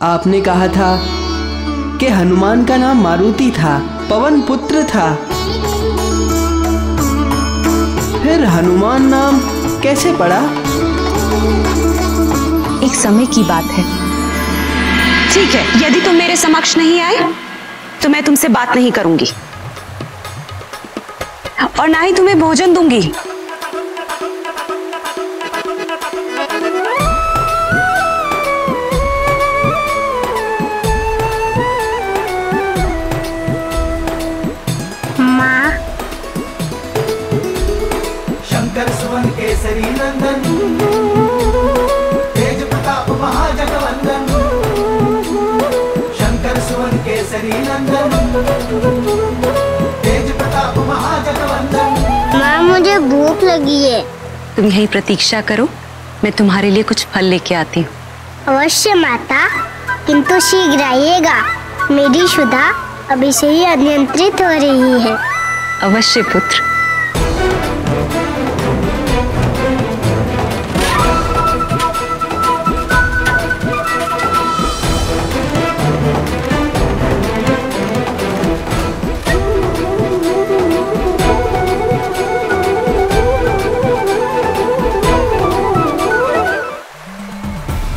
आपने कहा था कि हनुमान का नाम मारुति था, पवन पुत्र था। फिर हनुमान नाम कैसे पड़ा? एक समय की बात है। ठीक है, यदि तुम मेरे समक्ष नहीं आए तो मैं तुमसे बात नहीं करूंगी और ना ही तुम्हें भोजन दूंगी। माँ, शंकर सुवन केसरी नंदन, तेज प्रताप महाजगवंदन। शंकर सुवन केसरी नंदन, तेज प्रताप महाजगवंदन। माँ मुझे भूख लगी है। तुम यहीं प्रतीक्षा करो, मैं तुम्हारे लिए कुछ फल लेके आती हूँ। अवश्य माता, किंतु शीघ्र आइएगा। मेरी शुदा अभी से ही अनियंत्रित हो रही है। अवश्य पुत्र।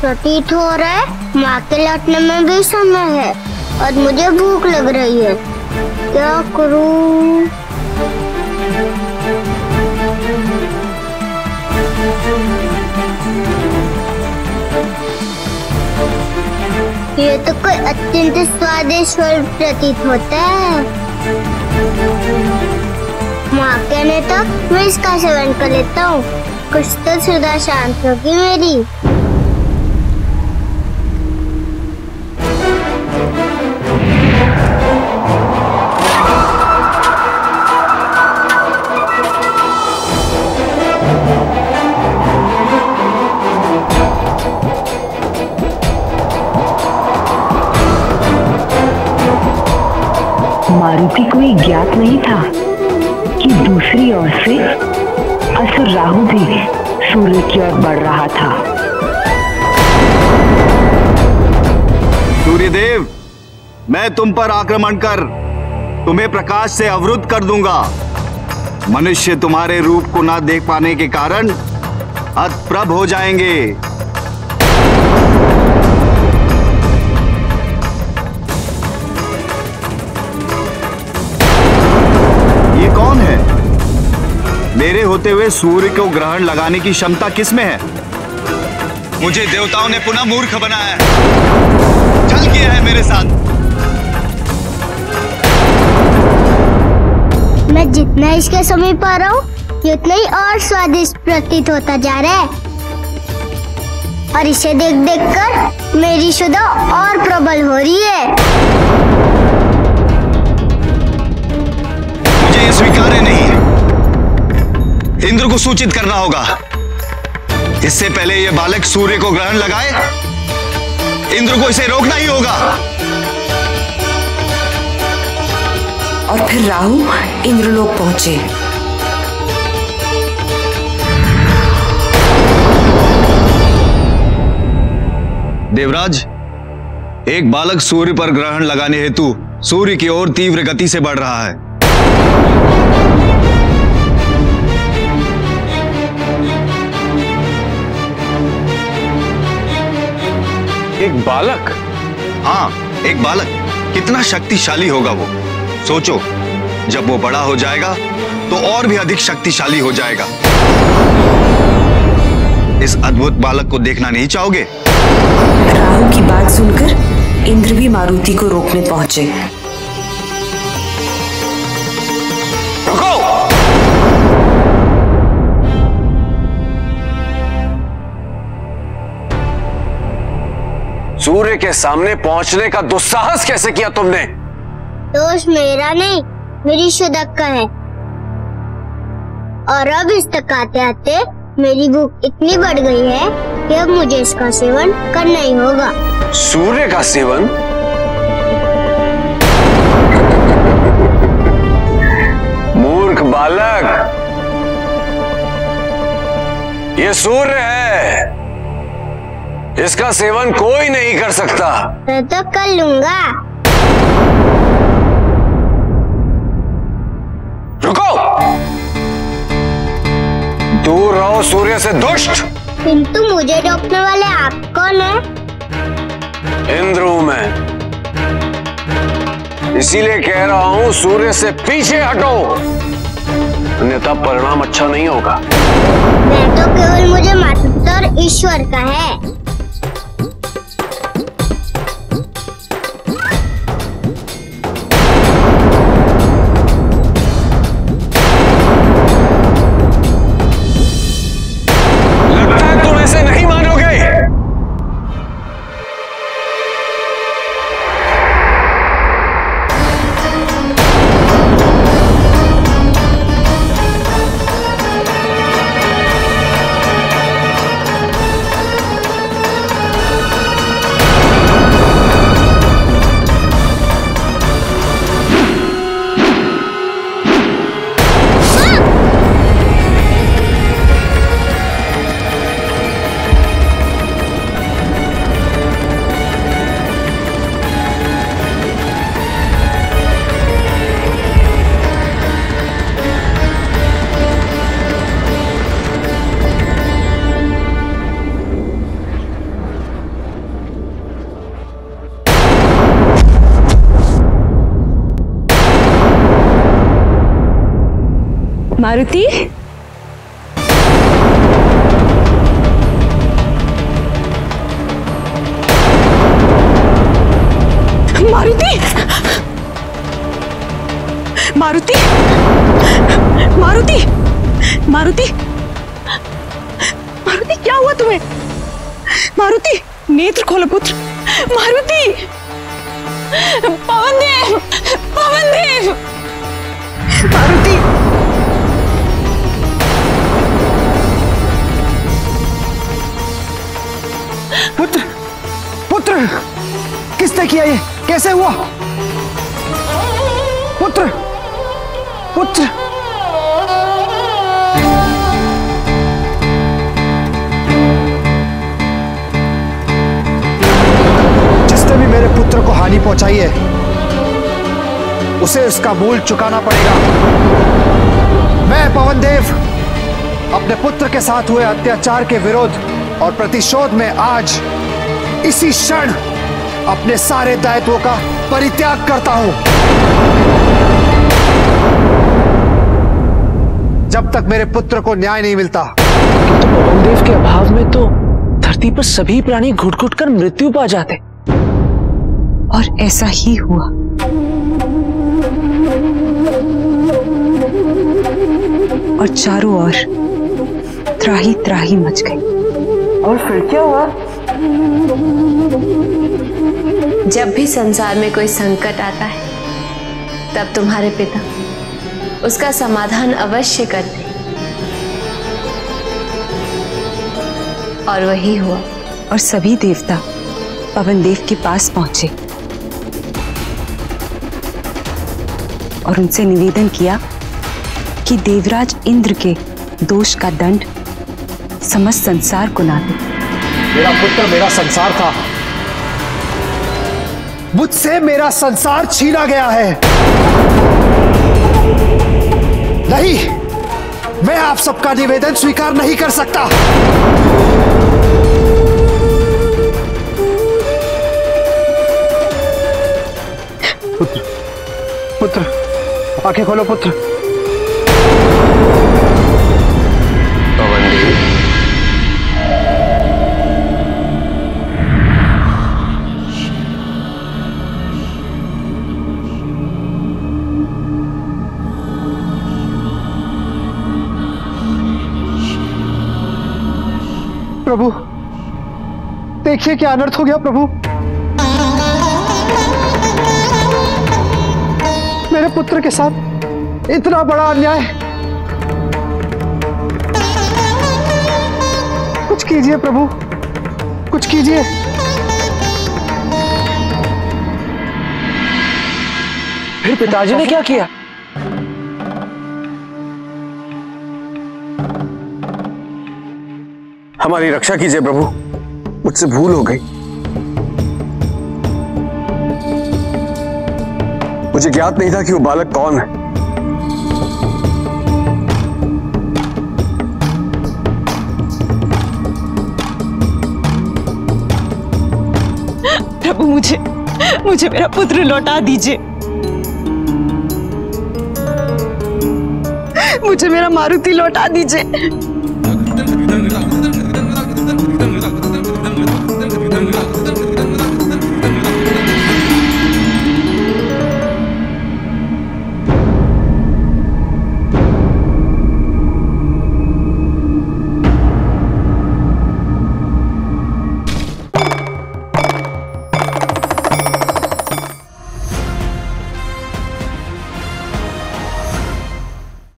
प्रतीत हो रहा है माँ के लौटने में भी समय है और मुझे भूख लग रही है। क्या करूं? ये तो कोई अत्यंत स्वादिष्ट फल प्रतीत होता है। माँ कहने तक मैं इसका सेवन कर लेता हूँ, कुछ तो सुधा शांत होगी मेरी। मारुति को ये ज्ञात नहीं था कि दूसरी ओर से असुर राहु भी सूर्य की ओर बढ़ रहा था। सूर्यदेव, मैं तुम पर आक्रमण कर तुम्हें प्रकाश से अवरुद्ध कर दूंगा। मनुष्य तुम्हारे रूप को न देख पाने के कारण हतप्रभ हो जाएंगे। कौन है? मेरे होते हुए सूर्य को ग्रहण लगाने की क्षमता किसमें है? मुझे देवताओं ने पुनः मूर्ख बनाया है। छल किया है मेरे साथ। मैं जितना इसके समीप आ रहा हूँ, उतना ही और स्वादिष्ट प्रतीत होता जा रहा है और इसे देख देख कर मेरी शुदा और प्रबल हो रही है। ये स्वीकार्य नहीं है। इंद्र को सूचित करना होगा। इससे पहले यह बालक सूर्य को ग्रहण लगाए, इंद्र को इसे रोकना ही होगा। और फिर राहु इंद्रलोक पहुंचे। देवराज, एक बालक सूर्य पर ग्रहण लगाने हेतु सूर्य की ओर तीव्र गति से बढ़ रहा है। एक बालक? हाँ, एक बालक। कितना शक्तिशाली होगा वो। सोचो, जब वो बड़ा हो जाएगा तो और भी अधिक शक्तिशाली हो जाएगा। इस अद्भुत बालक को देखना नहीं चाहोगे? राहु की बात सुनकर इंद्र भी मारुति को रोकने पहुंचे। सूर्य के सामने पहुंचने का दुस्साहस कैसे किया तुमने? दोष मेरा नहीं, मेरी शुदा का है। और अब इस तक आते आते मेरी भूख इतनी बढ़ गई है कि अब मुझे इसका सेवन करना ही होगा। सूर्य का सेवन? मूर्ख बालक, ये सूर्य है, इसका सेवन कोई नहीं कर सकता। मैं तो कर लूंगा। रुको, दूर रहो सूर्य से दुष्ट। किंतु मुझे रोकने वाले आप कौन है? इंद्र हूं मैं, इसीलिए कह रहा हूं सूर्य से पीछे हटो, अन्यथा परिणाम अच्छा नहीं होगा। मैं तो केवल मुझे माता और ईश्वर का है। लगता है तुम ऐसे नहीं मानोगे। मारुति, मारुति, मारुति, मारुति, मारुति, मारुति, क्या हुआ तुम्हें? मारुति, नेत्र खोलो पुत्र। मारुति, पवनदेव, पवनदेव, मारुति, पुत्र, पुत्र, किसने किया ये? कैसे हुआ? पुत्र, पुत्र, जिसने भी मेरे पुत्र को हानि पहुंचाई है उसे उसका मूल चुकाना पड़ेगा। मैं पवनदेव अपने पुत्र के साथ हुए अत्याचार के विरोध और प्रतिशोध में आज इसी क्षण अपने सारे दायित्वों का परित्याग करता हूं। जब तक मेरे पुत्र को न्याय नहीं मिलता। किंतु पवनदेव के अभाव में तो धरती पर सभी प्राणी घुट घुट कर मृत्यु पा जाते। और ऐसा ही हुआ। और चारों ओर त्राही त्राही मच गई। और फिर क्या हुआ? जब भी संसार में कोई संकट आता है तब तुम्हारे पिता उसका समाधान अवश्य करते, और वही हुआ। और सभी देवता पवनदेव के पास पहुंचे और उनसे निवेदन किया कि देवराज इंद्र के दोष का दंड समस्त संसार को ना दे। मेरा पुत्र मेरा संसार था, मुझसे मेरा संसार छीना गया है। नहीं, मैं आप सबका निवेदन स्वीकार नहीं कर सकता। पुत्र, पुत्र, आंखें खोलो पुत्र। प्रभु, देखिए क्या अनर्थ हो गया प्रभु। मेरे पुत्र के साथ इतना बड़ा अन्याय। कुछ कीजिए प्रभु, कुछ कीजिए। फिर पिताजी ने क्या किया? हमारी रक्षा कीजिए प्रभु, मुझसे भूल हो गई। मुझे ज्ञात नहीं था कि वो बालक कौन है। प्रभु, मुझे मेरा पुत्र लौटा दीजिए। मुझे मेरा मारुति लौटा दीजिए।